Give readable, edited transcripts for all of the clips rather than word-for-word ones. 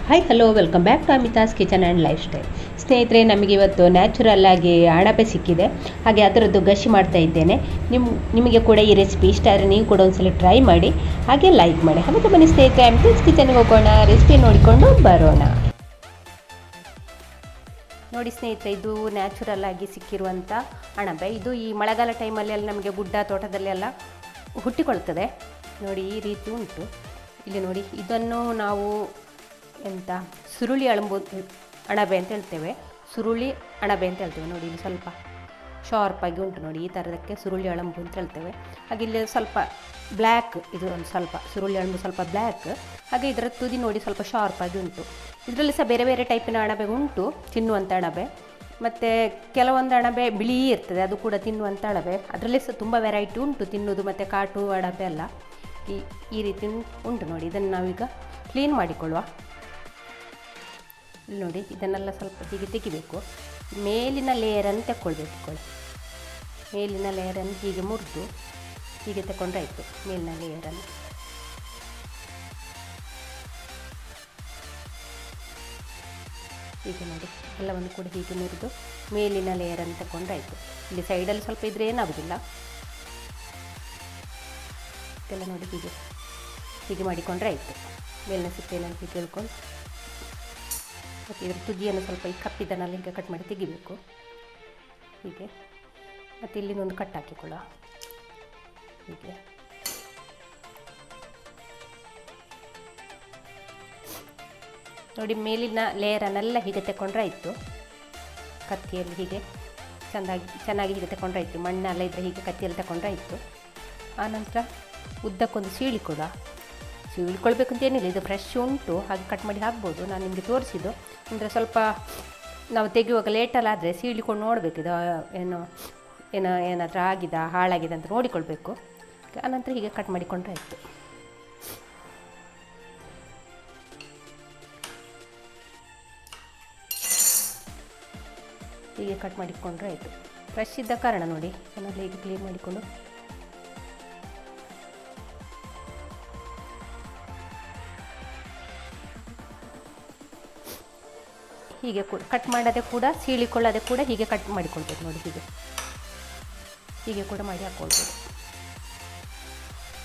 Hi hello welcome back to Amita's kitchen and lifestyle. ಸ್ನೇಹಿತರೆ, ನಮಗೆ ಇವತ್ತು ನ್ಯಾಚುರಲ್ ಆಗಿ ಅಣಬೆ ಸಿಕ್ಕಿದೆ, ಹಾಗೆ ಅದರದ್ದು ಗಶಿ ಮಾಡ್ತಾ ಇದ್ದೇನೆ. ನಿಮಗೆ ಕೂಡ ಈ ರೆಸಿಪಿ ಇಷ್ಟ ಆದರೆ ನೀವು ಕೂಡ ಒಂದ್ಸಲ ಟ್ರೈ ಮಾಡಿ, ಹಾಗೆ ಲೈಕ್ ಮಾಡಿ. ಹಾಗೆ ಬನ್ನಿ ಸ್ನೇಹಿತರೆ, ಅಮಿತಾಸ್ ಕಿಚನ್ಗೆ ಹೋಗೋಣ, ರೆಸಿಪಿ ನೋಡಿಕೊಂಡು ಬರೋಣ. ನೋಡಿ ಸ್ನೇಹಿತರೆ, ಇದು ನ್ಯಾಚುರಲ್ ಆಗಿ ಸಿಕ್ಕಿರುವಂಥ ಅಣಬೆ. ಇದು ಈ ಮಳೆಗಾಲ ಟೈಮಲ್ಲೆಲ್ಲ ನಮಗೆ ಗುಡ್ಡ ತೋಟದಲ್ಲೆಲ್ಲ ಹುಟ್ಟಿಕೊಳ್ತದೆ. ನೋಡಿ ಈ ರೀತಿ ಉಂಟು. ಇಲ್ಲಿ ನೋಡಿ, ಇದನ್ನು ನಾವು ಸುರುಳಿ ಅಣಬೆ ಅಂತ ಹೇಳ್ತೇವೆ. ಸುರುಳಿ ಅಣಬೆ ಅಂತ ಹೇಳ್ತೇವೆ. ನೋಡಿ ಇಲ್ಲಿ ಸ್ವಲ್ಪ ಶಾರ್ಪಾಗಿ ಉಂಟು. ನೋಡಿ ಈ ಥರದಕ್ಕೆ ಸುರುಳಿ ಅಳಂಬು ಅಂತ ಹೇಳ್ತೇವೆ. ಹಾಗೆ ಇಲ್ಲಿ ಸ್ವಲ್ಪ ಬ್ಲ್ಯಾಕ್, ಇದು ಒಂದು ಸ್ವಲ್ಪ ಸುರುಳಿ ಅಳಂಬು ಸ್ವಲ್ಪ ಬ್ಲ್ಯಾಕ್. ಹಾಗೆ ಇದರ ತುದಿ ನೋಡಿ ಸ್ವಲ್ಪ ಶಾರ್ಪಾಗಿ ಉಂಟು. ಇದರಲ್ಲಿ ಸಹ ಬೇರೆ ಬೇರೆ ಟೈಪಿನ ಅಣಬೆ ಉಂಟು, ತಿನ್ನುವಂಥ ಅಣಬೆ. ಮತ್ತು ಕೆಲವೊಂದು ಅಣಬೆ ಬಿಳಿ ಇರ್ತದೆ, ಅದು ಕೂಡ ತಿನ್ನುವಂಥ ಅಣಬೆ. ಅದರಲ್ಲಿ ಸಹ ತುಂಬ ವೆರೈಟಿ ಉಂಟು ತಿನ್ನೋದು, ಮತ್ತು ಕಾಟು ಅಣಬೆ ಎಲ್ಲ ಈ ರೀತಿ ಉಂಟು. ನೋಡಿ ಇದನ್ನು ನಾವೀಗ ಕ್ಲೀನ್ ಮಾಡಿಕೊಳ್ಳುವ. ಇಲ್ಲಿ ನೋಡಿ, ಇದನ್ನೆಲ್ಲ ಸ್ವಲ್ಪ ಹೀಗೆ ತೆಗಿಬೇಕು. ಮೇಲಿನ ಲೇಯರನ್ನು ತಗೊಳ್ಬೇಕು. ಮೇಲಿನ ಲೇಯರನ್ನು ಹೀಗೆ ಮುರಿದು ಹೀಗೆ ತಗೊಂಡ್ರೆ ಆಯಿತು. ಮೇಲಿನ ಲೇಯರನ್ನು ಹೀಗೆ ನೋಡಿ, ಎಲ್ಲವನ್ನು ಕೂಡ ಹೀಗೆ ಮುರಿದು ಮೇಲಿನ ಲೇಯರನ್ನು ತಗೊಂಡ್ರೆ ಆಯಿತು. ಇಲ್ಲಿ ಸೈಡಲ್ಲಿ ಸ್ವಲ್ಪ ಇದ್ರೆ ಏನಾಗೋದಿಲ್ಲ. ಇದೆಲ್ಲ ನೋಡಿ ಹೀಗೆ ಹೀಗೆ ಮಾಡಿಕೊಂಡ್ರೆ ಆಯಿತು. ಮೇಲಿನ ಸಿಪ್ಪೆಯನ್ನು ಹೀಗೆ ಹೇಳ್ಕೊಂಡು, ಮತ್ತು ಇದರ ತುದಿಯನ್ನು ಸ್ವಲ್ಪ ಈ ಕಪ್ಪಿದನ್ನೆಲ್ಲ ಹೀಗೆ ಕಟ್ ಮಾಡಿ ತೆಗಿಬೇಕು ಹೀಗೆ. ಮತ್ತು ಇಲ್ಲಿಂದೊಂದು ಕಟ್ ಹಾಕಿಕೊಳ್ಳುವ ಹೀಗೆ. ನೋಡಿ, ಮೇಲಿನ ಲೇಯರನ್ನೆಲ್ಲ ಹೀಗೆ ತಗೊಂಡ್ರೆ ಆಯಿತು. ಕತ್ತಿಯಲ್ಲಿ ಹೀಗೆ ಚೆನ್ನಾಗಿ ಹೀಗೆ ತಗೊಂಡ್ರೆ ಆಯಿತು. ಮಣ್ಣೆಲ್ಲ ಇದ್ದರೆ ಹೀಗೆ ಕತ್ತಿಯಲ್ಲಿ ತಗೊಂಡ್ರೆ ಆಯಿತು. ಆನಂತರ ಉದ್ದಕ್ಕೊಂದು ಸೀಳಿಕೊಡುವ. ಸೀಳ್ಕೊಳ್ಬೇಕು ಅಂತ ಏನಿಲ್ಲ, ಇದು ಫ್ರೆಶ್ ಉಂಟು, ಹಾಗೆ ಕಟ್ ಮಾಡಿ ಹಾಕ್ಬೋದು. ನಾನು ನಿಮಗೆ ತೋರಿಸಿದ್ದು ಅಂದರೆ ಸ್ವಲ್ಪ ನಾವು ತೆಗೆಯುವಾಗ ಲೇಟಲ್ಲಿ ಆದರೆ ಸೀಳಿಕೊಂಡು ನೋಡಬೇಕು, ಇದು ಏನಾದರೂ ಹಾಳಾಗಿದೆ ಅಂತ ನೋಡಿಕೊಳ್ಬೇಕು. ಆನಂತರ ಹೀಗೆ ಕಟ್ ಮಾಡಿಕೊಂಡ್ರೆ ಆಯಿತು. ಹೀಗೆ ಕಟ್ ಮಾಡಿಕೊಂಡ್ರೆ ಆಯಿತು. ಫ್ರೆಶ್ ಇದ್ದ ಕಾರಣ ನೋಡಿ ಚೆನ್ನಾಗಿ ಹೀಗೆ ಕ್ಲೀನ್ ಮಾಡಿಕೊಂಡು ಹೀಗೆ ಕೂಡ ಕಟ್ ಮಾಡೋದೇ ಕೂಡ ಸೀಳಿಕೊಳ್ಳೋದೇ ಕೂಡ ಹೀಗೆ ಕಟ್ ಮಾಡಿಕೊಳ್ಬೇಕು. ನೋಡಿ ಹೀಗೆ ಕೂಡ ಮಾಡಿ ಹಾಕ್ಕೊಳ್ಬೋದು.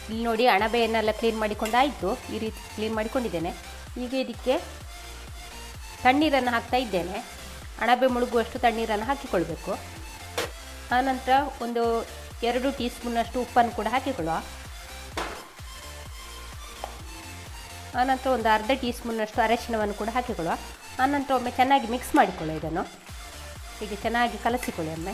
ಇಲ್ಲಿ ನೋಡಿ, ಅಣಬೆಯನ್ನೆಲ್ಲ ಕ್ಲೀನ್ ಮಾಡಿಕೊಂಡಾಯಿತು. ಈ ರೀತಿ ಕ್ಲೀನ್ ಮಾಡಿಕೊಂಡಿದ್ದೇನೆ. ಈಗ ಇದಕ್ಕೆ ತಣ್ಣೀರನ್ನು ಹಾಕ್ತಾ ಇದ್ದೇನೆ. ಅಣಬೆ ಮುಳುಗುವಷ್ಟು ತಣ್ಣೀರನ್ನು ಹಾಕಿಕೊಳ್ಬೇಕು. ಆನಂತರ ಒಂದು 2 ಟೀ ಸ್ಪೂನಷ್ಟು ಉಪ್ಪನ್ನು ಕೂಡ ಹಾಕಿಕೊಳ್ಳುವ. ಆನಂತರ ಒಂದು ಅರ್ಧ ಟೀ ಸ್ಪೂನಷ್ಟು ಅರಶಿನವನ್ನು ಕೂಡ ಹಾಕಿಕೊಳ್ಳುವ. ಆನಂತರ ಒಮ್ಮೆ ಚೆನ್ನಾಗಿ ಮಿಕ್ಸ್ ಮಾಡಿಕೊಳ್ಳಿ. ಇದನ್ನು ಹೀಗೆ ಚೆನ್ನಾಗಿ ಕಲಸಿಕೊಳ್ಳಿ. ಒಮ್ಮೆ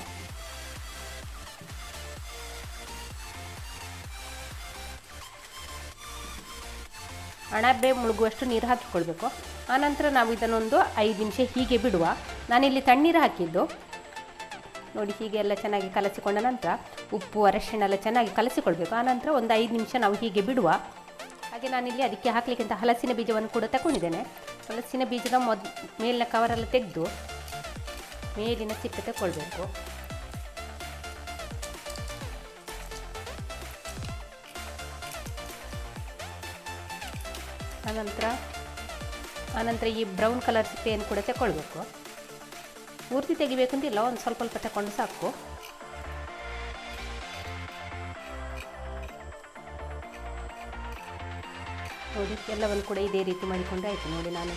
ಅಣಬೆ ಮುಳುಗುವಷ್ಟು ನೀರು ಹಾಕಿಕೊಳ್ಬೇಕು. ಆನಂತರ ನಾವು ಇದನ್ನೊಂದು 5 ನಿಮಿಷ ಹೀಗೆ ಬಿಡುವ. ನಾನಿಲ್ಲಿ ತಣ್ಣೀರು ಹಾಕಿದ್ದು. ನೋಡಿ, ಹೀಗೆ ಎಲ್ಲ ಚೆನ್ನಾಗಿ ಕಲಸಿಕೊಂಡ ನಂತರ ಉಪ್ಪು ಅರಶಿಣ ಎಲ್ಲ ಚೆನ್ನಾಗಿ ಕಲಸಿಕೊಳ್ಬೇಕು. ಆನಂತರ ಒಂದು 5 ನಿಮಿಷ ನಾವು ಹೀಗೆ ಬಿಡುವ. ಹಾಗೆ ನಾನಿಲ್ಲಿ ಅದಕ್ಕೆ ಹಾಕಲಿಕ್ಕಿಂತ ಹಲಸಿನ ಬೀಜವನ್ನು ಕೂಡ ತಗೊಂಡಿದ್ದೇನೆ. ಹಲಸಿನ ಬೀಜದ ಮೇಲಿನ ಕವರೆಲ್ಲ ತೆಗೆದು ಮೇಲಿನ ಸಿಪ್ಪೆ ತಗೊಳ್ಬೇಕು. ಆನಂತರ ಈ ಬ್ರೌನ್ ಕಲರ್ ಸಿಪ್ಪೆಯನ್ನು ಕೂಡ ತಗೊಳ್ಬೇಕು. ಪೂರ್ತಿ ತೆಗಿಬೇಕು ಅಂತಿಲ್ಲ, ಒಂದು ಸ್ವಲ್ಪ ತಗೊಂಡು ಸಾಕು. ನೋಡಿ, ಎಲ್ಲವನ್ನು ಕೂಡ ಇದೇ ರೀತಿ ಮಾಡಿಕೊಂಡ್ರೆ ಆಯಿತು. ನೋಡಿ, ನಾನು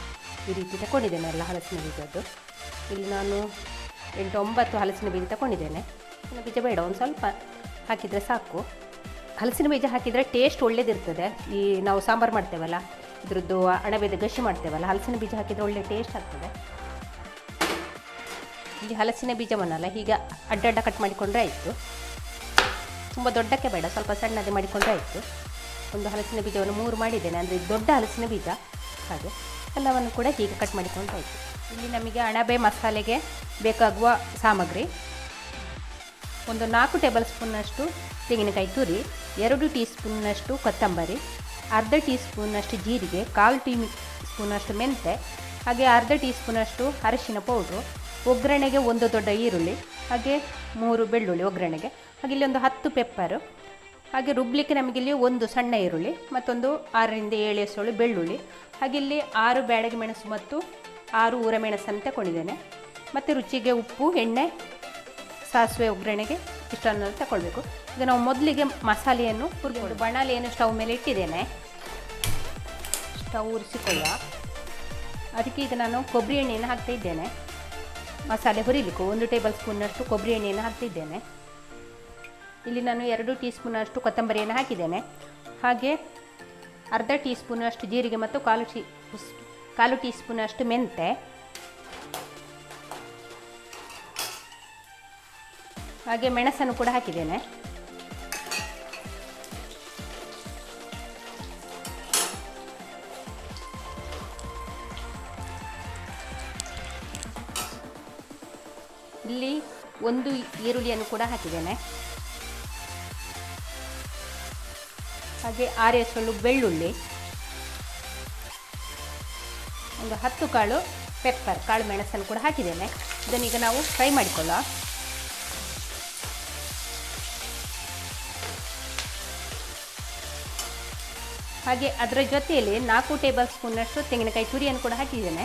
ಈ ರೀತಿ ತಗೊಂಡಿದ್ದೇನೆ ಎಲ್ಲ ಹಲಸಿನ ಬೀಜದ್ದು. ಇಲ್ಲಿ ನಾನು 8-9 ಹಲಸಿನ ಬೀಜ ತಗೊಂಡಿದ್ದೇನೆ. ಹಲಸಿನ ಬೀಜ ಬೇಡ, ಒಂದು ಸ್ವಲ್ಪ ಹಾಕಿದರೆ ಸಾಕು. ಹಲಸಿನ ಬೀಜ ಹಾಕಿದರೆ ಟೇಸ್ಟ್ ಒಳ್ಳೇದಿರ್ತದೆ. ಈ ನಾವು ಸಾಂಬಾರು ಮಾಡ್ತೇವಲ್ಲ, ಇದ್ರದ್ದು ಅಣಬೆದ ಗಶಿ ಮಾಡ್ತೇವಲ್ಲ, ಹಲಸಿನ ಬೀಜ ಹಾಕಿದರೆ ಒಳ್ಳೆ ಟೇಸ್ಟ್ ಆಗ್ತದೆ. ಇಲ್ಲಿ ಹಲಸಿನ ಬೀಜವನ್ನೆಲ್ಲ ಹೀಗೆ ಅಡ್ಡ ಕಟ್ ಮಾಡಿಕೊಂಡ್ರೆ ಆಯಿತು. ತುಂಬ ದೊಡ್ಡಕ್ಕೆ ಬೇಡ, ಸ್ವಲ್ಪ ಸಣ್ಣದೇ ಮಾಡಿಕೊಂಡ್ರೆ ಆಯಿತು. ಒಂದು ಹಲಸಿನ ಬೀಜವನ್ನು 3 ಮಾಡಿದ್ದೇನೆ, ಅಂದರೆ ದೊಡ್ಡ ಹಲಸಿನ ಬೀಜ. ಹಾಗೆ ಎಲ್ಲವನ್ನು ಕೂಡ ಹೀಗೆ ಕಟ್ ಮಾಡಿಕೊಂಡು ಆಯಿತು. ಇಲ್ಲಿ ನಮಗೆ ಅಣಬೆ ಮಸಾಲೆಗೆ ಬೇಕಾಗುವ ಸಾಮಗ್ರಿ: ಒಂದು 4 ಟೇಬಲ್ ಸ್ಪೂನ್ನಷ್ಟು ತೆಂಗಿನಕಾಯಿ ತುರಿ, 2 ಟೀ ಸ್ಪೂನ್ನಷ್ಟು ಕೊತ್ತಂಬರಿ, ಅರ್ಧ ಟೀ ಸ್ಪೂನ್ನಷ್ಟು ಜೀರಿಗೆ, 1/4 ಟೀ ಸ್ಪೂನಷ್ಟು ಮೆಂತೆ, ಹಾಗೆ ಅರ್ಧ ಟೀ ಸ್ಪೂನಷ್ಟು ಅರಿಶಿನ ಪೌಡ್ರು, ಒಗ್ಗರಣೆಗೆ 1 ದೊಡ್ಡ ಈರುಳ್ಳಿ, ಹಾಗೆ 3 ಬೆಳ್ಳುಳ್ಳಿ ಒಗ್ಗರಣೆಗೆ, ಹಾಗೆ ಇಲ್ಲಿ ಒಂದು 10 ಪೆಪ್ಪರು, ಹಾಗೆ ರುಬ್ಲಿಕ್ಕೆ ನಮಗಿಲ್ಲಿ ಒಂದು ಸಣ್ಣ ಈರುಳ್ಳಿ, ಮತ್ತೊಂದು 6ರಿಂದ 7 ಎಸಳು ಬೆಳ್ಳುಳ್ಳಿ, ಹಾಗೆ ಇಲ್ಲಿ 6 ಬ್ಯಾಡಗಿ ಮೆಣಸು ಮತ್ತು 6 ಊರ ಮೆಣಸನ್ನು ತಗೊಂಡಿದ್ದೇನೆ. ಮತ್ತು ರುಚಿಗೆ ಉಪ್ಪು, ಎಣ್ಣೆ, ಸಾಸಿವೆ ಒಗ್ಗರಣೆಗೆ ಇಷ್ಟನ್ನು ತಗೊಳ್ಬೇಕು. ಈಗ ನಾವು ಮೊದಲಿಗೆ ಮಸಾಲೆಯನ್ನು ಹುರಿದು ಬಾಣಲೆಯನ್ನು ಸ್ಟವ್ ಮೇಲೆ ಇಟ್ಟಿದ್ದೇನೆ. ಸ್ಟವ್ ಉರಿಸಿಕೊಳ್ಳುವ. ಅದಕ್ಕೆ ಈಗ ನಾನು ಕೊಬ್ಬರಿ ಎಣ್ಣೆಯನ್ನು ಹಾಕ್ತಾಯಿದ್ದೇನೆ. ಮಸಾಲೆ ಹುರಿಲಿಕ್ಕೆ 1 ಟೇಬಲ್ ಸ್ಪೂನ್ನಷ್ಟು ಕೊಬ್ಬರಿ ಎಣ್ಣೆಯನ್ನು ಹಾಕ್ತಿದ್ದೇನೆ. ಇಲ್ಲಿ ನಾನು 2 ಟೀ ಸ್ಪೂನಷ್ಟು ಕೊತ್ತಂಬರಿಯನ್ನು ಹಾಕಿದ್ದೇನೆ. ಹಾಗೆ ಅರ್ಧ ಟೀ ಸ್ಪೂನಷ್ಟು ಜೀರಿಗೆ ಮತ್ತು ಕಾಲು ಟೀ ಸ್ಪೂನಷ್ಟು ಮೆಂತೆ, ಹಾಗೆ ಮೆಣಸನ್ನು ಕೂಡ ಹಾಕಿದ್ದೇನೆ. ಇಲ್ಲಿ 1 ಈರುಳ್ಳಿಯನ್ನು ಕೂಡ ಹಾಕಿದ್ದೇನೆ. ಹಾಗೆ 6 ಎಸಳು ಬೆಳ್ಳುಳ್ಳಿ, ಒಂದು 10 ಕಾಳು ಕಾಳು ಮೆಣಸನ್ನು ಕೂಡ ಹಾಕಿದ್ದೇನೆ. ಇದನ್ನೀಗ ನಾವು ಫ್ರೈ ಮಾಡಿಕೊಳ್ಳ. ಹಾಗೆ ಅದರ ಜೊತೆಯಲ್ಲಿ 4 ಟೇಬಲ್ ಸ್ಪೂನಷ್ಟು ತೆಂಗಿನಕಾಯಿ ತುರಿಯನ್ನು ಕೂಡ ಹಾಕಿದ್ದೇನೆ.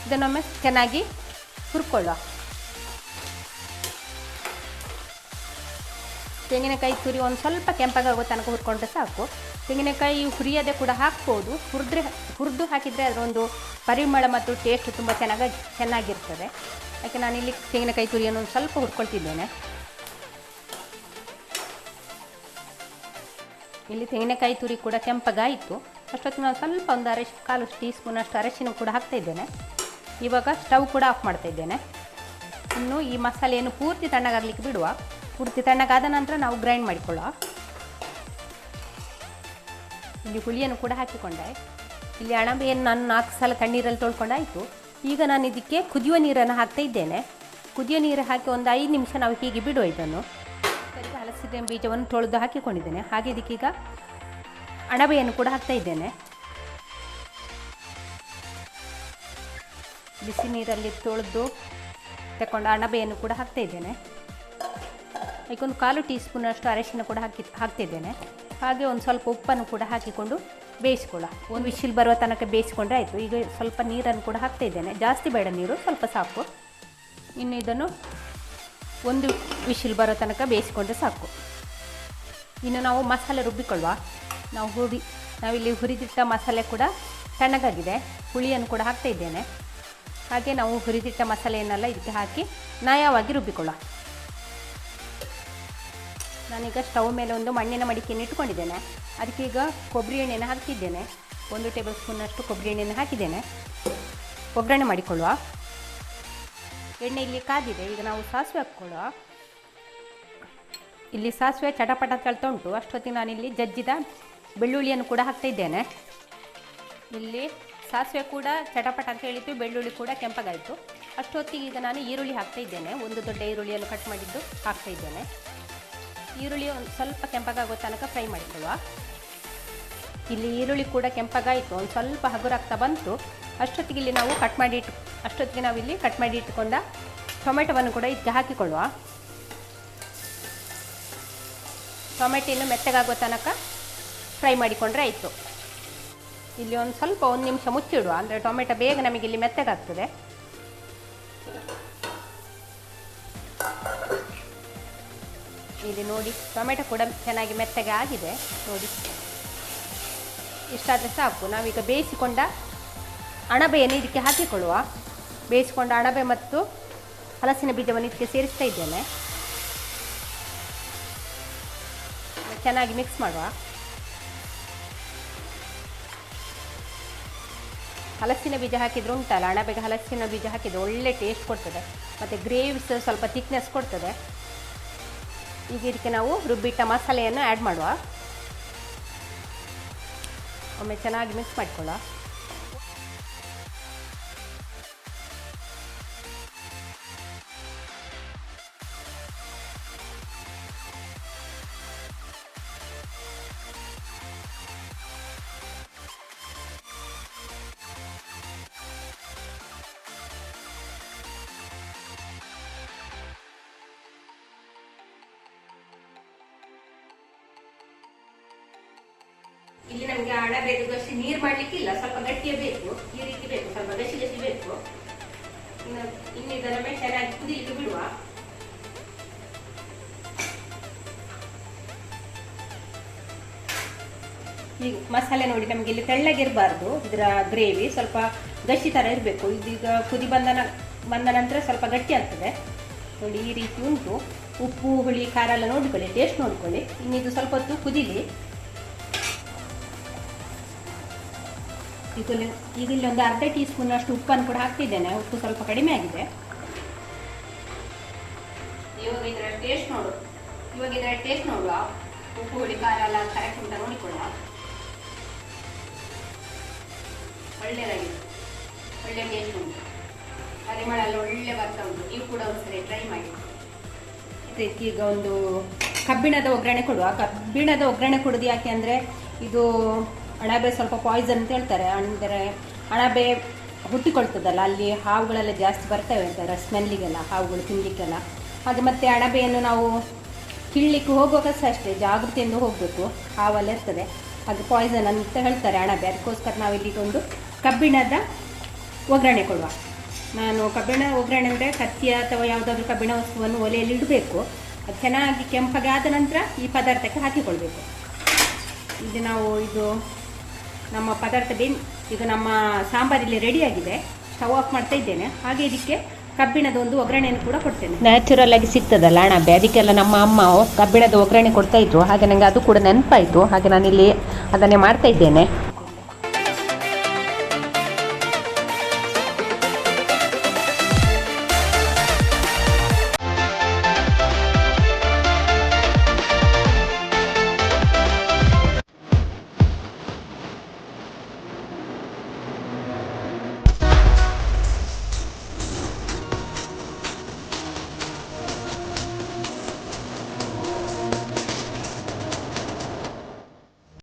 ಇದನ್ನೊಮ್ಮೆ ಚೆನ್ನಾಗಿ ಹುರ್ಕೊಳ್ಳ. ತೆಂಗಿನಕಾಯಿ ತುರಿ ಒಂದು ಸ್ವಲ್ಪ ಕೆಂಪಾಗೋ ತನಕ ಹುರ್ಕೊಂಡ್ರೆ ಸಾಕು. ತೆಂಗಿನಕಾಯಿ ಹುರಿಯದೆ ಕೂಡ ಹಾಕ್ಬೋದು. ಹುರಿದು ಹಾಕಿದರೆ ಅದರೊಂದು ಪರಿಮಳ ಮತ್ತು ಟೇಸ್ಟ್ ತುಂಬ ಚೆನ್ನಾಗಿರ್ತದೆ. ಯಾಕೆ ನಾನಿಲ್ಲಿ ತೆಂಗಿನಕಾಯಿ ತುರಿಯನ್ನು ಒಂದು ಸ್ವಲ್ಪ ಹುರ್ಕೊಳ್ತಿದ್ದೇನೆ. ಇಲ್ಲಿ ತೆಂಗಿನಕಾಯಿ ತುರಿ ಕೂಡ ಕೆಂಪಗಾಯಿತು. ಅಷ್ಟೊತ್ತಿಗೆ ನಾನು ಸ್ವಲ್ಪ ಒಂದು ಕಾಲು ಟೀ ಸ್ಪೂನಷ್ಟು ಅರಶಿನ ಕೂಡ ಹಾಕ್ತಾಯಿದ್ದೇನೆ. ಇವಾಗ ಸ್ಟವ್ ಕೂಡ ಆಫ್ ಮಾಡ್ತಾಯಿದ್ದೇನೆ. ಇನ್ನು ಈ ಮಸಾಲೆಯನ್ನು ಪೂರ್ತಿ ತಣ್ಣಗಾಗಲಿಕ್ಕೆ ಬಿಡುವ. ಪೂರ್ತಿ ತಣ್ಣಗಾದ ನಂತರ ನಾವು ಗ್ರೈಂಡ್ ಮಾಡಿಕೊಳ್ಳುವ. ಇಲ್ಲಿ ಹುಳಿಯನ್ನು ಕೂಡ ಹಾಕಿಕೊಂಡೆ. ಇಲ್ಲಿ ಅಣಬೆಯನ್ನು ನಾನು 4 ಸಲ ತಣ್ಣೀರಲ್ಲಿ ತೊಳ್ಕೊಂಡಾಯಿತು. ಈಗ ನಾನು ಇದಕ್ಕೆ ಕುದಿಯುವ ನೀರನ್ನು ಹಾಕ್ತಾ ಇದ್ದೇನೆ. ಕುದಿಯೋ ನೀರು ಹಾಕಿ ಒಂದು 5 ನಿಮಿಷ ನಾವು ಹೀಗೆ ಬಿಡುವ. ಇದನ್ನು ಹಲಸಿನ ಬೀಜವನ್ನು ತೊಳೆದು ಹಾಕಿಕೊಂಡಿದ್ದೇನೆ. ಹಾಗೆ ಇದಕ್ಕೀಗ ಅಣಬೆಯನ್ನು ಕೂಡ ಹಾಕ್ತಾ ಇದ್ದೇನೆ. ಬಿಸಿ ನೀರಲ್ಲಿ ತೊಳೆದು ತಗೊಂಡು ಅಣಬೆಯನ್ನು ಕೂಡ ಹಾಕ್ತಾ ಇದ್ದೇನೆ. ಅದಕ್ಕೊಂದು ಕಾಲು ಟೀ ಸ್ಪೂನಷ್ಟು ಅರಶಿನ ಕೂಡ ಹಾಕ್ತಿದ್ದೇನೆ. ಹಾಗೆ ಒಂದು ಸ್ವಲ್ಪ ಉಪ್ಪನ್ನು ಕೂಡ ಹಾಕಿಕೊಂಡು ಬೇಯಿಸ್ಕೊಳ್ಳ. ಒಂದು ವಿಶಿಲ್ ಬರುವ ತನಕ ಬೇಯಿಸ್ಕೊಂಡ್ರೆ ಆಯಿತು. ಈಗ ಸ್ವಲ್ಪ ನೀರನ್ನು ಕೂಡ ಹಾಕ್ತಾಯಿದ್ದೇನೆ. ಜಾಸ್ತಿ ಬೇಡ, ನೀರು ಸ್ವಲ್ಪ ಸಾಕು. ಇನ್ನು ಇದನ್ನು 1 ವಿಶಿಲ್ ಬರೋ ತನಕ ಬೇಯಿಸ್ಕೊಂಡ್ರೆ ಸಾಕು. ಇನ್ನು ನಾವು ಮಸಾಲೆ ರುಬ್ಬಿಕೊಳ್ಳುವ. ನಾವಿಲ್ಲಿ ಹುರಿದಿಟ್ಟ ಮಸಾಲೆ ಕೂಡ ತಣ್ಣಗಾಗಿದೆ. ಹುಳಿಯನ್ನು ಕೂಡ ಹಾಕ್ತಾಯಿದ್ದೇನೆ. ಹಾಗೆ ನಾವು ಹುರಿದಿಟ್ಟ ಮಸಾಲೆಯನ್ನೆಲ್ಲ ಇದಕ್ಕೆ ಹಾಕಿ ನಯವಾಗಿ ರುಬ್ಬಿಕೊಳ್ಳ. ನಾನೀಗ ಸ್ಟವ್ ಮೇಲೆ ಒಂದು ಮಣ್ಣಿನ ಮಡಿಕೆಯನ್ನು ಇಟ್ಕೊಂಡಿದ್ದೇನೆ. ಅದಕ್ಕೆ ಈಗ ಕೊಬ್ಬರಿ ಎಣ್ಣೆಯನ್ನು ಹಾಕ್ತಿದ್ದೇನೆ. 1 ಟೇಬಲ್ ಸ್ಪೂನಷ್ಟು ಕೊಬ್ಬರಿ ಎಣ್ಣೆಯನ್ನು ಹಾಕಿದ್ದೇನೆ. ಒಗ್ಗರಣೆ ಮಾಡಿಕೊಳ್ಳುವ. ಎಣ್ಣೆ ಇಲ್ಲಿ ಕಾದಿದೆ. ಈಗ ನಾವು ಸಾಸಿವೆ ಹಾಕ್ಕೊಳ್ಳುವ. ಇಲ್ಲಿ ಸಾಸಿವೆ ಚಟಪಟ ಕೇಳ್ತಾ ಉಂಟು. ಅಷ್ಟೊತ್ತಿಗೆ ನಾನಿಲ್ಲಿ ಜಜ್ಜಿದ ಬೆಳ್ಳುಳ್ಳಿಯನ್ನು ಕೂಡ ಹಾಕ್ತಾಯಿದ್ದೇನೆ. ಇಲ್ಲಿ ಸಾಸಿವೆ ಕೂಡ ಚಟಪಟ ಅಂತ ಹೇಳಿತ್ತು, ಬೆಳ್ಳುಳ್ಳಿ ಕೂಡ ಕೆಂಪಗಾಯಿತು. ಅಷ್ಟೊತ್ತಿಗೆ ಈಗ ನಾನು ಈರುಳ್ಳಿ ಹಾಕ್ತಾಯಿದ್ದೇನೆ. 1 ದೊಡ್ಡ ಈರುಳ್ಳಿಯನ್ನು ಕಟ್ ಮಾಡಿದ್ದು ಹಾಕ್ತಾಯಿದ್ದೇನೆ. ಈರುಳ್ಳಿ ಒಂದು ಸ್ವಲ್ಪ ಕೆಂಪಗಾಗೋ ತನಕ ಫ್ರೈ ಮಾಡಿಕೊಳ್ಳುವ. ಇಲ್ಲಿ ಈರುಳ್ಳಿ ಕೂಡ ಕೆಂಪಗಾಯಿತು, ಒಂದು ಸ್ವಲ್ಪ ಹಗುರಾಗ್ತಾ ಬಂತು. ಅಷ್ಟೊತ್ತಿಗೆ ನಾವಿಲ್ಲಿ ಕಟ್ ಮಾಡಿ ಇಟ್ಟುಕೊಂಡ ಟೊಮೆಟೊವನ್ನು ಕೂಡ ಇದಕ್ಕೆ ಹಾಕಿಕೊಳ್ಳುವ. ಟೊಮೆಟೊನ್ನು ಮೆತ್ತಗಾಗೋ ತನಕ ಫ್ರೈ ಮಾಡಿಕೊಂಡ್ರೆ ಆಯಿತು. ಇಲ್ಲಿ ಒಂದು ನಿಮಿಷ ಮುಚ್ಚಿಡುವ. ಅಂದರೆ ಟೊಮೆಟೊ ಬೇಗ ನಮಗಿಲ್ಲಿ ಮೆತ್ತಗಾಗ್ತದೆ. ಇಲ್ಲಿ ನೋಡಿ, ಟೊಮೆಟೊ ಕೂಡ ಚೆನ್ನಾಗಿ ಮೆತ್ತಗೆ ಆಗಿದೆ ನೋಡಿ. ಇಷ್ಟಾದರೆ ಸಾಕು. ನಾವೀಗ ಬೇಯಿಸಿಕೊಂಡ ಅಣಬೆಯನ್ನು ಇದಕ್ಕೆ ಹಾಕಿಕೊಳ್ಳುವ. ಬೇಯಿಸಿಕೊಂಡ ಅಣಬೆ ಮತ್ತು ಹಲಸಿನ ಬೀಜವನ್ನು ಇದಕ್ಕೆ ಸೇರಿಸ್ತಾ ಇದ್ದೇನೆ. ಚೆನ್ನಾಗಿ ಮಿಕ್ಸ್ ಮಾಡುವ. ಹಲಸಿನ ಬೀಜ ಹಾಕಿದ್ರೆ ಉಂಟಲ್ಲ, ಅಣಬೆಗೆ ಹಲಸಿನ ಬೀಜ ಹಾಕಿದರೆ ಒಳ್ಳೆ ಟೇಸ್ಟ್ ಕೊಡ್ತದೆ. ಮತ್ತು ಗ್ರೇವಿಸ್ ಸ್ವಲ್ಪ ಥಿಕ್ನೆಸ್ ಕೊಡ್ತದೆ. ಈಗ ಇದಕ್ಕೆ ನಾವು ರುಬ್ಬಿಟ್ಟ ಮಸಾಲೆಯನ್ನು ಆ್ಯಡ್ ಮಾಡುವ. ಒಮ್ಮೆ ಚೆನ್ನಾಗಿ ಮಿಕ್ಸ್ ಮಾಡಿಕೊಳ್ಳ. ಇಲ್ಲಿ ನಮಗೆ ಅಣಬೆದು ಗಸಿ ನೀರು ಮಾಡ್ಲಿಕ್ಕಿಲ್ಲ, ಸ್ವಲ್ಪ ಗಟ್ಟಿಯೇ ಬೇಕು, ಈ ರೀತಿ ಬೇಕು, ಸ್ವಲ್ಪ ಗಸಿ ಗಸಿ ಬೇಕು. ಇನ್ನು ಇದನ್ನ ಚೆನ್ನಾಗಿ ಕುದಿಲಿಕ್ಕೆ ಬಿಡುವ. ಈಗ ಮಸಾಲೆ ನೋಡಿ ನಮ್ಗೆ ಇಲ್ಲಿ ತೆಳ್ಳಗಿರಬಾರ್ದು, ಇದರ ಗ್ರೇವಿ ಸ್ವಲ್ಪ ಗಸಿ ತರ ಇರಬೇಕು. ಇದೀಗ ಕುದಿ ಬಂದ ನಂತರ ಸ್ವಲ್ಪ ಗಟ್ಟಿ ಆಗ್ತದೆ ನೋಡಿ, ಈ ರೀತಿ ಉಂಟು. ಉಪ್ಪು ಹುಳಿ ಖಾರ ಎಲ್ಲ ನೋಡ್ಕೊಳ್ಳಿ, ಟೇಸ್ಟ್ ನೋಡ್ಕೊಳ್ಳಿ. ಇನ್ನಿದು ಸ್ವಲ್ಪ ಹೊತ್ತು ಕುದಿಲಿ. ಈಗ ಇಲ್ಲಿ ಒಂದು ಅರ್ಧ ಟೀ ಸ್ಪೂನ್ ಅಷ್ಟು ಉಪ್ಪನ್ನು ಕೂಡ ಹಾಕ್ತಿದ್ದೇನೆ, ಉಪ್ಪು ಸ್ವಲ್ಪ ಕಡಿಮೆ ಆಗಿದೆ. ಇವಾಗ ಇದರ ಟೇಸ್ಟ್ ನೋಡುವ, ಉಪ್ಪು ಹುಳಿ ಖಾರ ಎಲ್ಲ ಕರೆಕ್ಟ್ ಉಂಟ ನೋಡಿಕೊಳ್ಳುವ. ಒಳ್ಳೆಯದಾಗಿದೆ, ಒಳ್ಳೆ ಟೇಸ್ಟ್ ಉಂಟು, ಪರಿಮಳ ಎಲ್ಲ ಒಳ್ಳೆ ಬರ್ತಾ ಉಂಟು. ನೀವು ಕೂಡ ಒಂದ್ಸರಿ ಟ್ರೈ ಮಾಡಿ. ಈಗ ಒಂದು ಕಬ್ಬಿಣದ ಒಗ್ಗರಣೆ ಕೊಡುವ. ಕಬ್ಬಿಣದ ಒಗ್ಗರಣೆ ಕೊಡೋದು ಯಾಕೆ ಅಂದರೆ ಇದು ಅಣಬೆ ಸ್ವಲ್ಪ ಪಾಯ್ಸನ್ ಅಂತ ಹೇಳ್ತಾರೆ. ಅಂದರೆ ಅಣಬೆ ಹುಟ್ಟಿಕೊಳ್ತದಲ್ಲ, ಅಲ್ಲಿ ಹಾವುಗಳೆಲ್ಲ ಜಾಸ್ತಿ ಬರ್ತವೆ ಅಂತಾರೆ ಸ್ಮೆಲ್ಲಿಗೆಲ್ಲ, ಹಾವುಗಳು ತಿನ್ನಲಿಕ್ಕೆಲ್ಲ. ಹಾಗೆ ಮತ್ತು ಅಣಬೆಯನ್ನು ನಾವು ಕೀಳಲಿಕ್ಕೆ ಹೋಗುವಾಗ ಸಹ ಅಷ್ಟೇ ಜಾಗೃತಿಯಿಂದ ಹೋಗಬೇಕು, ಹಾವೆಲ್ಲ ಇರ್ತದೆ. ಅದು ಪಾಯ್ಸನ್ ಅಂತ ಹೇಳ್ತಾರೆ ಅಣಬೆ. ಅದಕ್ಕೋಸ್ಕರ ನಾವು ಇಲ್ಲಿಗೊಂದು ಕಬ್ಬಿಣದ ಒಗ್ಗರಣೆ ಕೊಡುವ. ನಾನು ಕಬ್ಬಿಣ ಒಗ್ಗರಣೆ ಅಂದರೆ ಕತ್ತಿ ಅಥವಾ ಯಾವುದಾದ್ರೂ ಕಬ್ಬಿಣ ವಸ್ತುವನ್ನು ಒಲೆಯಲ್ಲಿ ಇಡಬೇಕು. ಅದು ಚೆನ್ನಾಗಿ ಕೆಂಪಗೆ ಆದ ನಂತರ ಈ ಪದಾರ್ಥಕ್ಕೆ ಹಾಕಿಕೊಳ್ಬೇಕು. ಇದು ನಮ್ಮ ಪದಾರ್ಥ ಈಗ ನಮ್ಮ ಸಾಂಬಾರಲ್ಲಿ ರೆಡಿಯಾಗಿದೆ. ಸ್ಟವ್ ಆಫ್ ಮಾಡ್ತಾ ಇದ್ದೇನೆ. ಹಾಗೆ ಇದಕ್ಕೆ ಕಬ್ಬಿಣದ ಒಂದು ಒಗ್ಗರಣೆಯನ್ನು ಕೂಡ ಕೊಡ್ತೇನೆ. ನ್ಯಾಚುರಲ್ ಆಗಿ ಸಿಗ್ತದಲ್ಲ ಅಣಬೆ, ಅದಕ್ಕೆಲ್ಲ ನಮ್ಮ ಅಮ್ಮ ಕಬ್ಬಿಣದ ಒಗ್ಗರಣೆ ಕೊಡ್ತಾ ಇದ್ರು. ಹಾಗೆ ನನಗೆ ಅದು ಕೂಡ ನೆನಪಾಯಿತು. ಹಾಗೆ ನಾನಿಲ್ಲಿ ಅದನ್ನೇ ಮಾಡ್ತಾ ಇದ್ದೇನೆ.